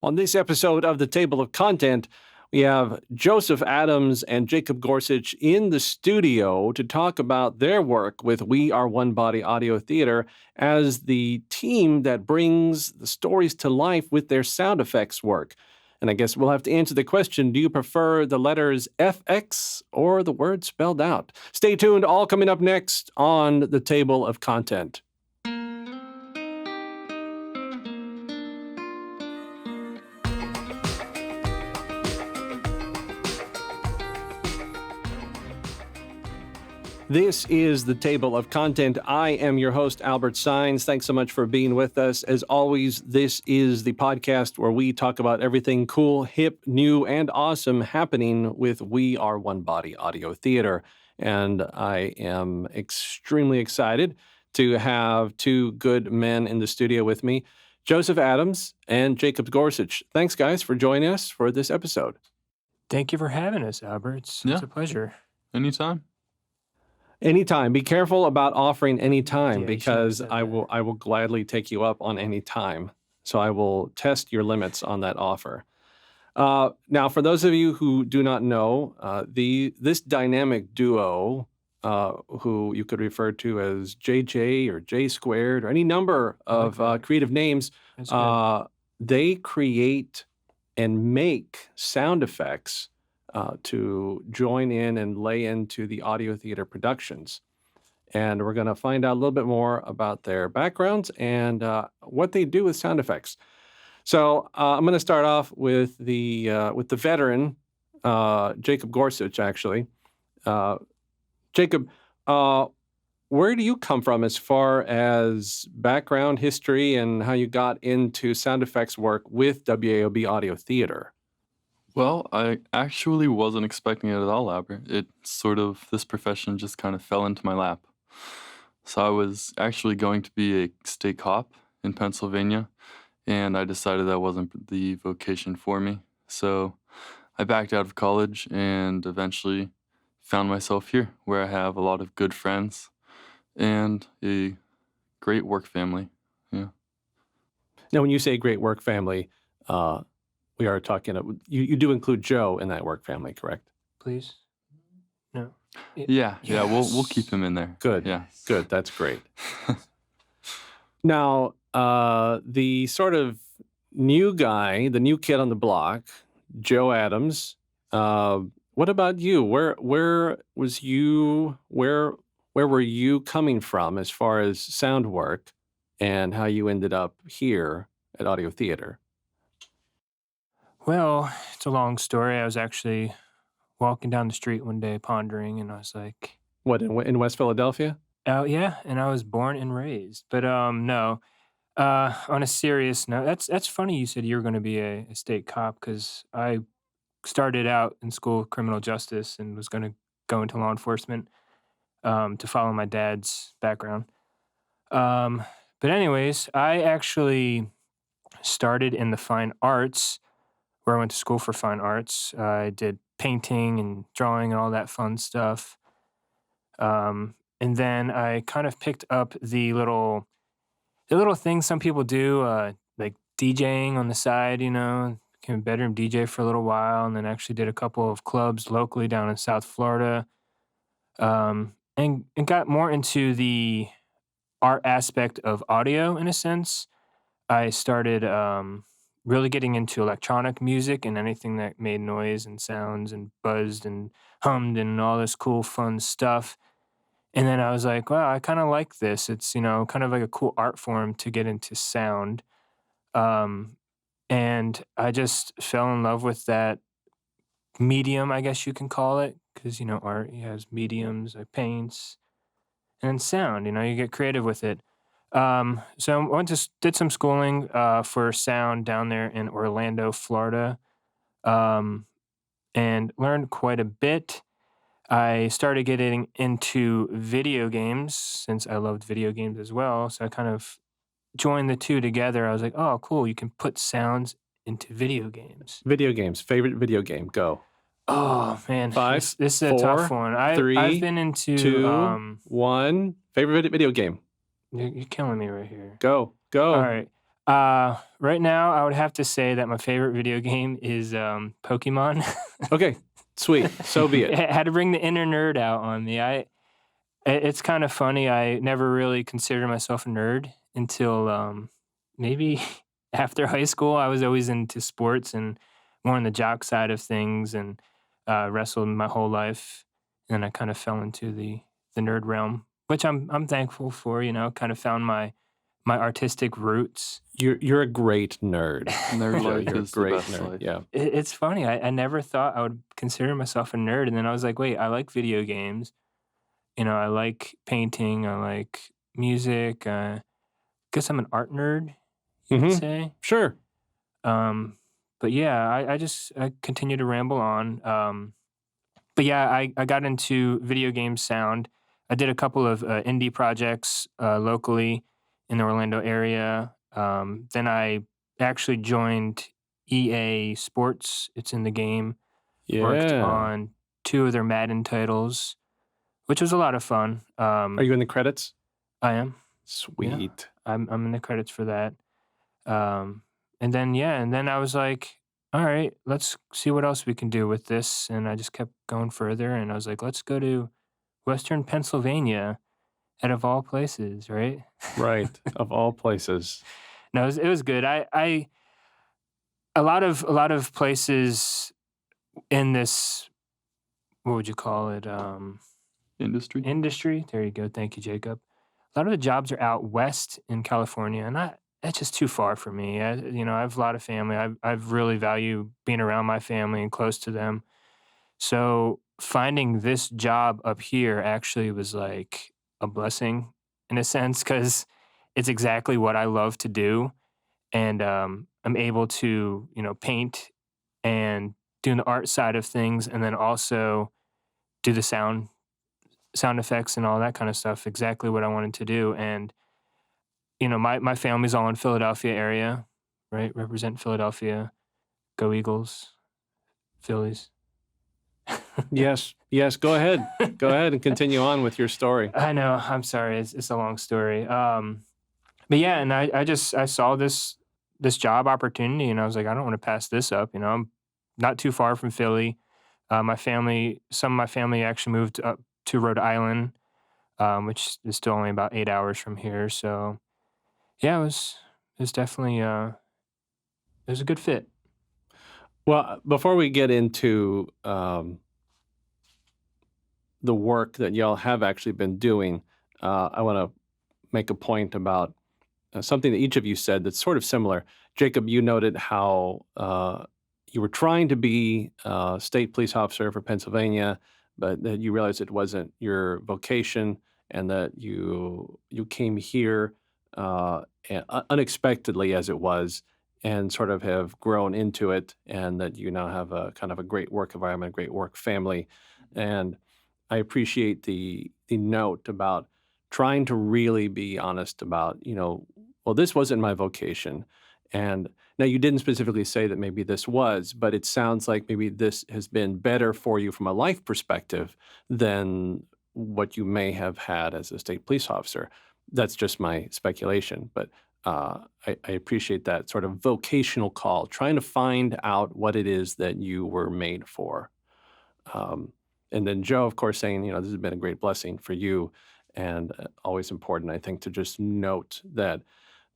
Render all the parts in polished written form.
On this episode of the Table of Content, we have Joseph Adams and Jacob Gorsich in the studio to talk about their work with We Are One Body Audio Theater as the team that brings the stories to life with their sound effects work. And I guess we'll have to answer the question, do you prefer the letters FX or the word spelled out? Stay tuned, all coming up next on the Table of Content. This is the Table of Content. I am your host, Albert Saenz. Thanks so much for being with us. As always, this is the podcast where we talk about everything cool, hip, new, and awesome happening with We Are One Body Audio Theater. And I am extremely excited to have two good men in the studio with me, Joseph Adams and Jacob Gorsich. Thanks, guys, for joining us for this episode. Thank you for having us, Albert. It's a pleasure. Anytime. Anytime. Be careful about offering any time because I will gladly take you up on any time. So I will test your limits on that offer. Now, for those of you who do not know, this dynamic duo, who you could refer to as JJ or J squared or any number of creative names, they create and make sound effects to join in and lay into the audio theater productions. And we're going to find out a little bit more about their backgrounds and what they do with sound effects. So I'm going to start off with the veteran, Jacob Gorsich, actually. Jacob, where do you come from as far as background history and how you got into sound effects work with WAOB Audio Theater? Well, I actually wasn't expecting it at all, Albert. This profession just kind of fell into my lap. So I was actually going to be a state cop in Pennsylvania, and I decided that wasn't the vocation for me. So I backed out of college and eventually found myself here, where I have a lot of good friends and a great work family. Yeah. Now, when you say great work family, we are talking, you do include Joe in that work family, correct? Please? No. Yeah, we'll keep him in there. Good. Yeah. Good. That's great. Now, the sort of new guy, the new kid on the block, Joe Adams, what about you? Where was you, where were you coming from as far as sound work and how you ended up here at Audio Theater? Well, it's a long story. I was actually walking down the street one day pondering, and I was like... What, in West Philadelphia? Oh, yeah, and I was born and raised. But no, on a serious note, that's funny you said you were going to be a state cop, because I started out in school of criminal justice and was going to go into law enforcement to follow my dad's background. But anyways, I actually started in the fine arts, where I went to school for fine arts. I did painting and drawing and all that fun stuff. And then I kind of picked up the little things some people do, like DJing on the side, became a bedroom DJ for a little while, and then actually did a couple of clubs locally down in South Florida. And got more into the art aspect of audio in a sense. I started really getting into electronic music and anything that made noise and sounds and buzzed and hummed and all this cool, fun stuff. And then I was like, wow, I kind of like this. It's, kind of like a cool art form to get into sound. And I just fell in love with that medium, I guess you can call it, because, art has mediums, like paints, and sound, you get creative with it. So I did some schooling for sound down there in Orlando, Florida, and learned quite a bit. I started getting into video games since I loved video games as well. So I kind of joined the two together. I was like, oh, cool, you can put sounds into video games. Video games. Favorite video game? Go. Oh, man. 5, this is 4, a tough one. 3, I've been into... 2, 1. Favorite video game? You're killing me right here. Go. All right. Right now, I would have to say that my favorite video game is Pokemon. Okay, sweet. So be it. I had to bring the inner nerd out on me. It's kind of funny. I never really considered myself a nerd until maybe after high school. I was always into sports and more on the jock side of things, and wrestled my whole life. And I kind of fell into the nerd realm, which I'm thankful for. Kind of found my artistic roots. You're a great nerd. Nerd Joe, life you're a is the great best nerd. life. Yeah. It's funny. I never thought I would consider myself a nerd, and then I was like, wait, I like video games. I like painting. I like music. Guess I'm an art nerd, you could Hmm. say. Sure. But yeah, I continue to ramble on. But yeah, I got into video game sound. I did a couple of indie projects locally in the Orlando area. Then I actually joined EA Sports. It's in the game. Worked Yeah. on 2 of their Madden titles, which was a lot of fun. Are you in the credits? I am. Sweet. I'm in the credits for that. And then I was like, all right, let's see what else we can do with this. And I just kept going further, and I was like, let's go to Western Pennsylvania, out of all places, right? Right. Of all places. No, it was good. I a lot of places in this, what would you call it? Industry. Industry. There you go. Thank you, Jacob. A lot of the jobs are out west in California, and that's just too far for me. I have a lot of family. I've really value being around my family and close to them. So finding this job up here actually was like a blessing in a sense, because it's exactly what I love to do, and I'm able to paint and doing the art side of things, and then also do the sound effects and all that kind of stuff. Exactly what I wanted to do. And my family's all in Philadelphia area, right? Represent Philadelphia. Go Eagles. Phillies. Yes. Yes. Go ahead. Go ahead and continue on with your story. I know. I'm sorry. It's a long story. But yeah, and I saw this job opportunity, and I was like, I don't want to pass this up. I'm not too far from Philly. Some of my family actually moved up to Rhode Island, which is still only about 8 hours from here. So yeah, it was definitely it was a good fit. Well, before we get into the work that y'all have actually been doing, I want to make a point about something that each of you said that's sort of similar. Jacob, you noted how you were trying to be a state police officer for Pennsylvania, but that you realized it wasn't your vocation, and that you came here unexpectedly, as it was, and sort of have grown into it, and that you now have a kind of a great work environment, a great work family. And I appreciate the note about trying to really be honest about, well, this wasn't my vocation. And now you didn't specifically say that maybe this was, but it sounds like maybe this has been better for you from a life perspective than what you may have had as a state police officer. That's just my speculation, but I appreciate that sort of vocational call, trying to find out what it is that you were made for. And then Joe, of course, saying, this has been a great blessing for you, and always important, I think, to just note that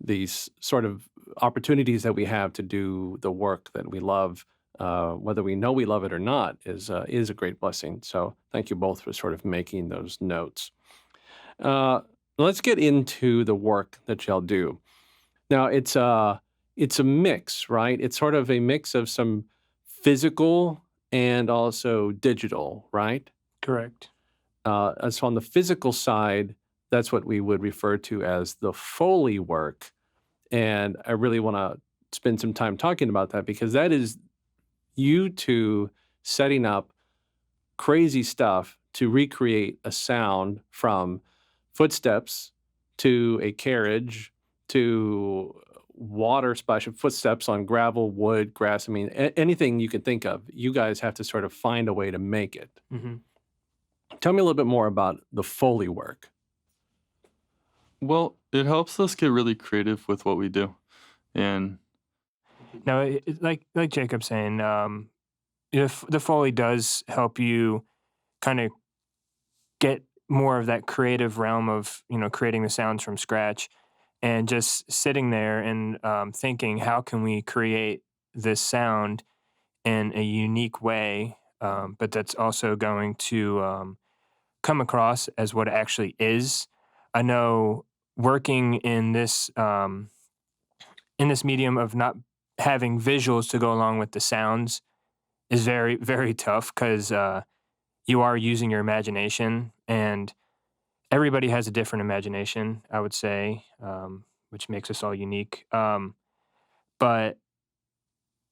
these sort of opportunities that we have to do the work that we love, whether we know we love it or not, is a great blessing. So thank you both for sort of making those notes. Let's get into the work that y'all do. Now, it's a mix, right? It's sort of a mix of some physical and also digital, right? Correct. So on the physical side, that's what we would refer to as the Foley work. And I really want to spend some time talking about that, because that is you two setting up crazy stuff to recreate a sound, from footsteps to a carriage to water splash, footsteps on gravel, wood, grass. I mean, anything you can think of, you guys have to sort of find a way to make it. Mm-hmm. Tell me a little bit more about the Foley work. Well, it helps us get really creative with what we do. And Now, like Jacob's saying, if the Foley does help you kind of get more of that creative realm of creating the sounds from scratch, and just sitting there and thinking, how can we create this sound in a unique way, but that's also going to come across as what it actually is. I know working in this medium of not having visuals to go along with the sounds is very, very tough because you are using your imagination, and everybody has a different imagination, I would say, which makes us all unique. But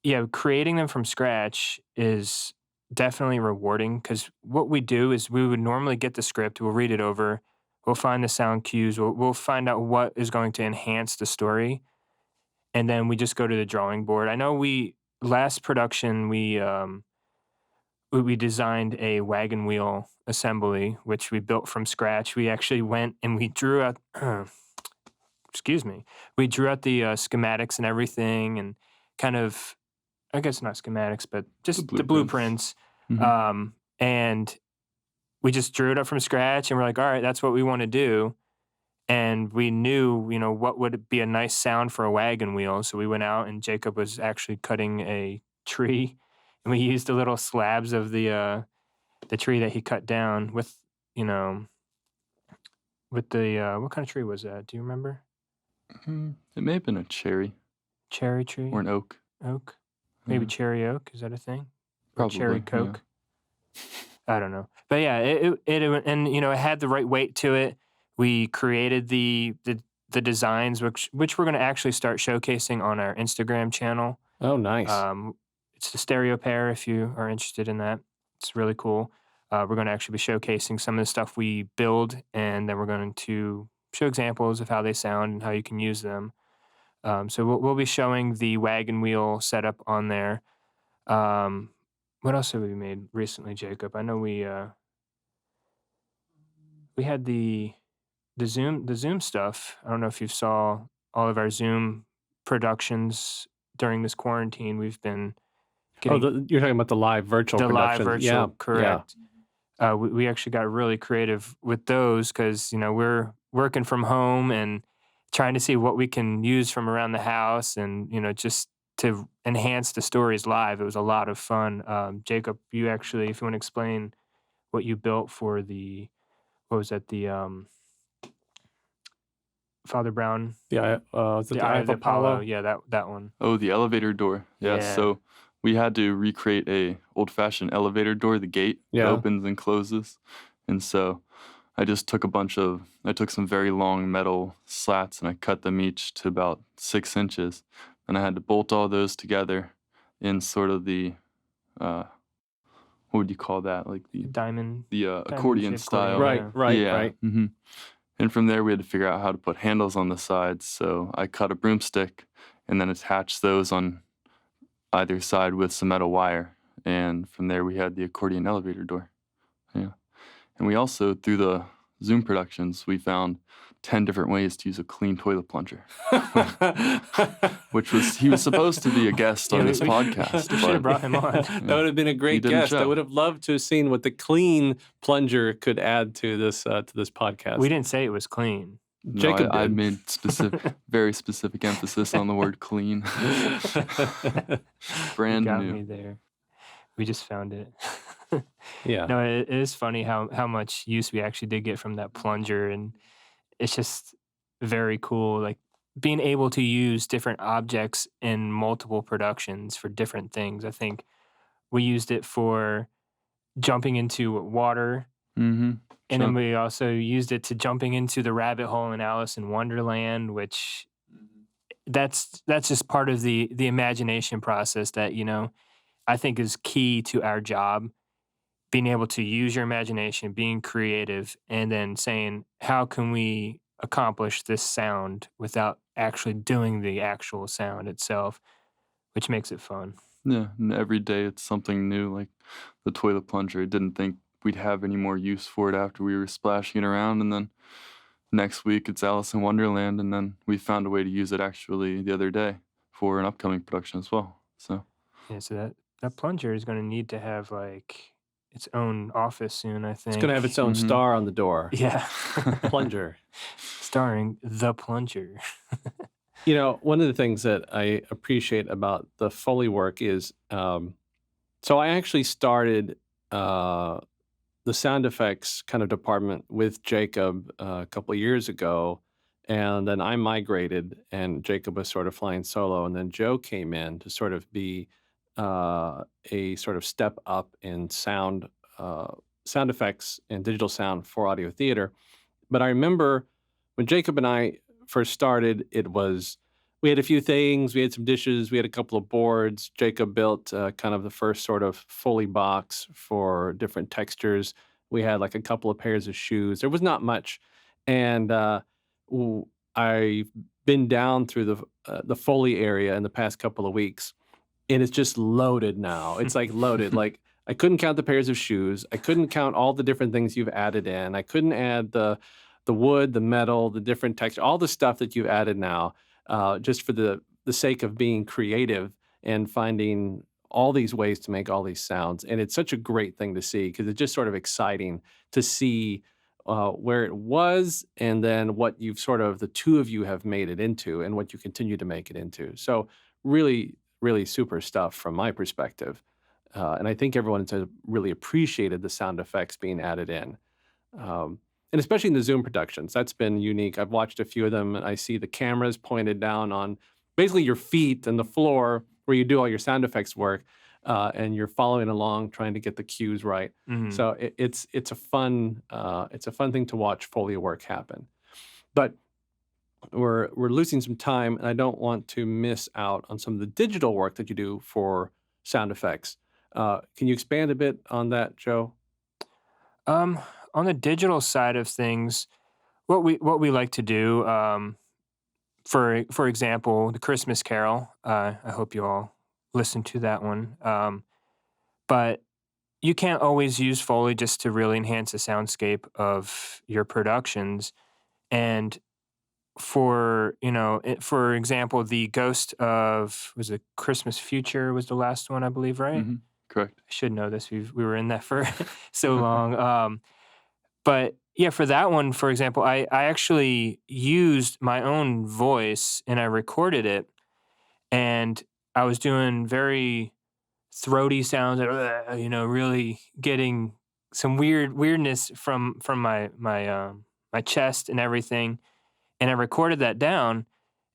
yeah, creating them from scratch is definitely rewarding because what we do is we would normally get the script, we'll read it over, we'll find the sound cues, we'll find out what is going to enhance the story, and then we just go to the drawing board. I know last production we designed a wagon wheel assembly, which we built from scratch. We actually went and we drew out, excuse me, we drew out the schematics and everything, and kind of, I guess not schematics, but just the blueprints. And we just drew it up from scratch, and we're like, all right, that's what we want to do. And we knew, what would be a nice sound for a wagon wheel. So we went out, and Jacob was actually cutting a tree, and we used the little slabs of the tree that he cut down with, with the what kind of tree was that? Do you remember? It may have been a cherry Cherry tree? or an oak. Oak? Maybe Yeah. cherry oak? Is that a thing? Or Probably, cherry yeah. coke? I don't know. But yeah, it and it had the right weight to it. We created the designs, which we're going to actually start showcasing on our Instagram channel. Oh, nice. It's the stereo pair if you are interested in that. It's really cool. We're going to actually be showcasing some of the stuff we build, and then we're going to show examples of how they sound and how you can use them. So we'll be showing the wagon wheel setup on there. What else have we made recently, Jacob? I know we had the Zoom stuff. I don't know if you saw all of our Zoom productions during this quarantine. We've been getting You're talking about the live virtual the live productions. virtual, Yeah, correct. We actually got really creative with those because we're working from home and trying to see what we can use from around the house, and just to enhance the stories live. It was a lot of fun. Jacob, you actually, if you want to explain what you built for the, what was that, the Father Brown, was it the the Eye of the Apollo? Apollo? Yeah, that one. Oh, the elevator door. Yeah. Yeah. So we had to recreate a old-fashioned elevator door, the gate that Yeah. opens and closes. And so I just took some very long metal slats, and I cut them each to about 6 inches. And I had to bolt all those together in sort of the, what would you call that? Like the Diamond. accordion shaped style. accordion, Right, yeah. right. Mm-hmm. And from there, we had to figure out how to put handles on the sides. So I cut a broomstick and then attached those on either side with some metal wire. And from there, we had the accordion elevator door. Yeah. And we also, through the Zoom productions, we found 10 different ways to use a clean toilet plunger, he was supposed to be a guest on this podcast. We should have brought him on. That would have been a great didn't guest. I show. would have loved to have seen what the clean plunger could add to this podcast. We didn't say it was clean. No, Jacob I did. made very specific emphasis on the word clean. Brand Got new. me there. We just found it. Yeah. No, it is funny how much use we actually did get from that plunger, and it's just very cool. Like being able to use different objects in multiple productions for different things. I think we used it for jumping into water, Mm-hmm. and then we also used it to jumping into the rabbit hole in Alice in Wonderland, which that's just part of the imagination process that I think is key to our job. Being able to use your imagination, being creative, and then saying, how can we accomplish this sound without actually doing the actual sound itself, which makes it fun. Yeah, and every day it's something new, like the toilet plunger. I didn't think we'd have any more use for it after we were splashing it around, and then next week it's Alice in Wonderland, and then we found a way to use it actually the other day. for an upcoming production as well. So Yeah, so that plunger is going to need to have like its own office soon, I It's going to have think. its own star on the door. Yeah. Plunger. Starring the plunger. You know, one of the things that I appreciate about the Foley work is, so I actually started the sound effects kind of department with Jacob a couple of years ago, and then I migrated, and Jacob was sort of flying solo, and then Joe came in to sort of be a sort of step up in sound effects and digital sound for audio theater. But I remember when Jacob and I first started, we had a few things, we had some dishes, we had a couple of boards. Jacob built kind of the first sort of Foley box for different textures. We had like a couple of pairs of shoes. There was not much, and I've been down through the Foley area in the past couple of weeks, and it's just loaded now. It's like loaded. Like I couldn't count the pairs of shoes. I couldn't count all the different things you've added in. I couldn't add the wood, the metal, the different texture, all the stuff that you've added now, just for the sake of being creative and finding all these ways to make all these sounds. And it's such a great thing to see because it's just sort of exciting to see where it was and then what you've sort of, the two of you have made it into and what you continue to make it into. So really, really super stuff from my perspective. And I think everyone has really appreciated the sound effects being added in. And especially in the Zoom productions, that's been unique. I've watched a few of them, and I see the cameras pointed down on basically your feet and the floor where you do all your sound effects work, and you're following along trying to get the cues right. Mhm. So it's a fun thing to watch Foley work happen. But we're losing some time, and I don't want to miss out on some of the digital work that you do for sound effects. Can you expand a bit on that, Joe? On the digital side of things, what we like to do, for example, the Christmas Carol. I hope you all listen to that one. But you can't always use Foley just to really enhance the soundscape of your productions. And for example, the Ghost of was it Christmas Future was the last one, I believe, right? hmm correct. I should know this. We were in that for so long. But yeah, for that one, for example, I actually used my own voice and I recorded it, and I was doing very throaty sounds, really getting some weirdness from my chest and everything. And I recorded that down,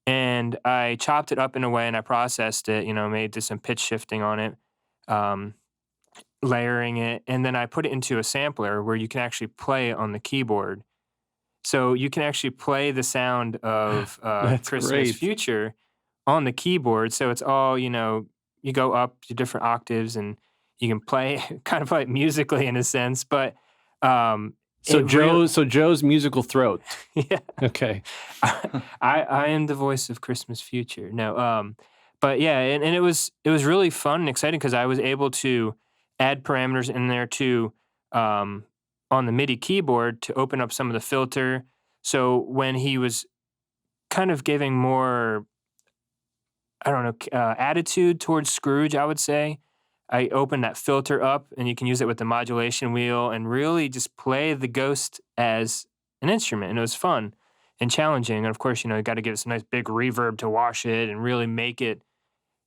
and I chopped it up in a way, and I processed it. Did some pitch shifting on it. Layering it, and then I put it into a sampler where you can actually play on the keyboard. So you can actually play the sound of That's Christmas great. Future on the keyboard. So it's all, you go up to different octaves and you can play kind of like musically in a sense, but So it real- Joe's musical throat. yeah. Okay. I am the voice of Christmas Future. No, but yeah, and it was really fun and exciting because I was able to add parameters in there too, on the MIDI keyboard to open up some of the filter. So when he was kind of giving more, I don't know, attitude towards Scrooge, I would say, I opened that filter up, and you can use it with the modulation wheel and really just play the Ghost as an instrument. And it was fun and challenging. And of course, you got to give it some nice big reverb to wash it and really make it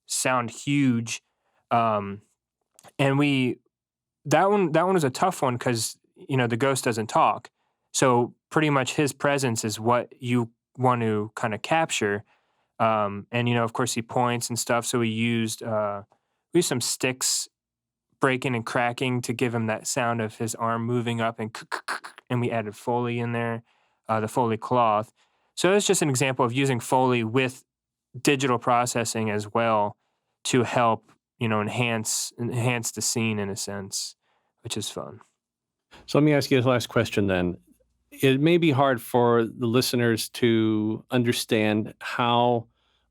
sound huge. And that one was a tough one because, the Ghost doesn't talk. So pretty much his presence is what you want to kind of capture. And, of course he points and stuff. So we used some sticks breaking and cracking to give him that sound of his arm moving up, and we added Foley in there, the Foley cloth. So it's just an example of using Foley with digital processing as well to help, enhance the scene in a sense, which is fun. So let me ask you the last question then. It may be hard for the listeners to understand how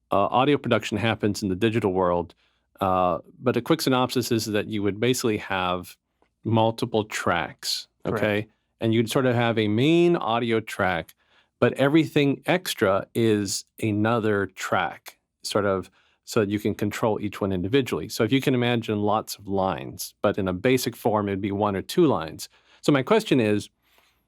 audio production happens in the digital world, but a quick synopsis is that you would basically have multiple tracks, okay? Correct. And you'd sort of have a main audio track, but everything extra is another track, sort of so that you can control each one individually. So if you can imagine lots of lines, but in a basic form, it'd be 1 or 2 lines. So my question is,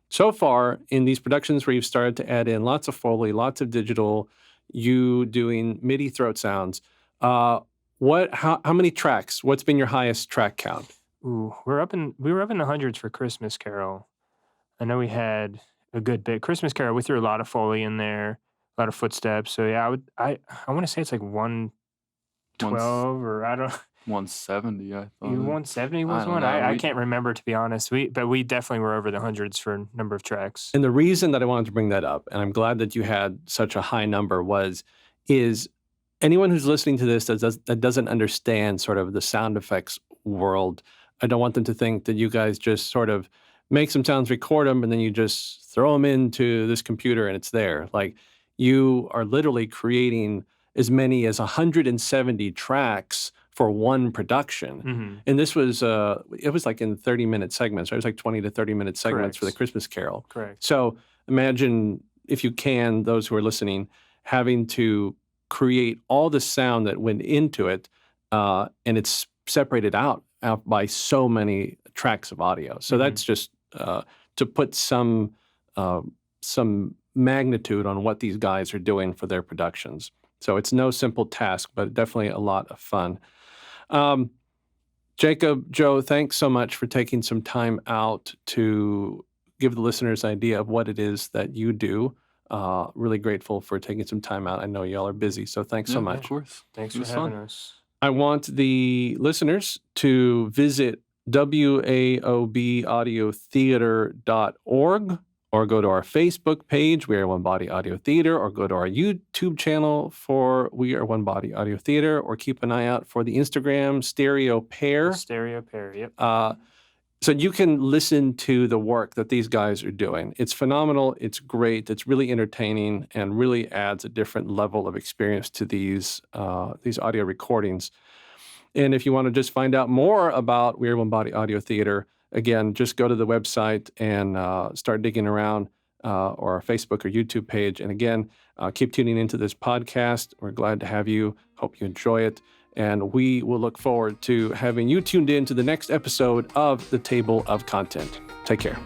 so far in these productions where you've started to add in lots of Foley, lots of digital, you doing MIDI throat sounds, how many tracks? What's been your highest track count? Ooh, we were up in the hundreds for Christmas Carol. I know we had a good bit. Christmas Carol, we threw a lot of Foley in there, a lot of footsteps. So yeah, I want to say it's like 112 or I don't. 170, I thought. 170 was don't one. know. I can't remember, to be honest. But we definitely were over the hundreds for a number of tracks. And the reason that I wanted to bring that up, and I'm glad that you had such a high number, is anyone who's listening to this that doesn't understand sort of the sound effects world, I don't want them to think that you guys just sort of make some sounds, record them, and then you just throw them into this computer and it's there. Like, you are literally creating as many as 170 tracks for one production. Mm-hmm. And this was, it was like in 30-minute segments, right? It was like 20 to 30-minute segments Correct. for the Christmas Carol. Correct. So imagine, if you can, those who are listening, having to create all the sound that went into it, and it's separated out by so many tracks of audio. So that's just to put some magnitude on what these guys are doing for their productions. So it's no simple task, but definitely a lot of fun. Jacob, Joe, thanks so much for taking some time out to give the listeners an idea of what it is that you do. Really grateful for taking some time out. I know y'all are busy, so thanks so much. Of course. Thanks It for was having fun. us. I want the listeners to visit waobadiotheater.org, or go to our Facebook page, We Are One Body Audio Theater, or go to our YouTube channel for We Are One Body Audio Theater, or keep an eye out for the Instagram Stereo Pair. Stereo pair, yep. So you can listen to the work that these guys are doing. It's phenomenal. It's great. It's really entertaining and really adds a different level of experience to these audio recordings. And if you want to just find out more about We Are One Body Audio Theater, again, just go to the website and start digging around, or our Facebook or YouTube page. And again, keep tuning into this podcast. We're glad to have you. Hope you enjoy it. And we will look forward to having you tuned in to the next episode of The Table of Content. Take care.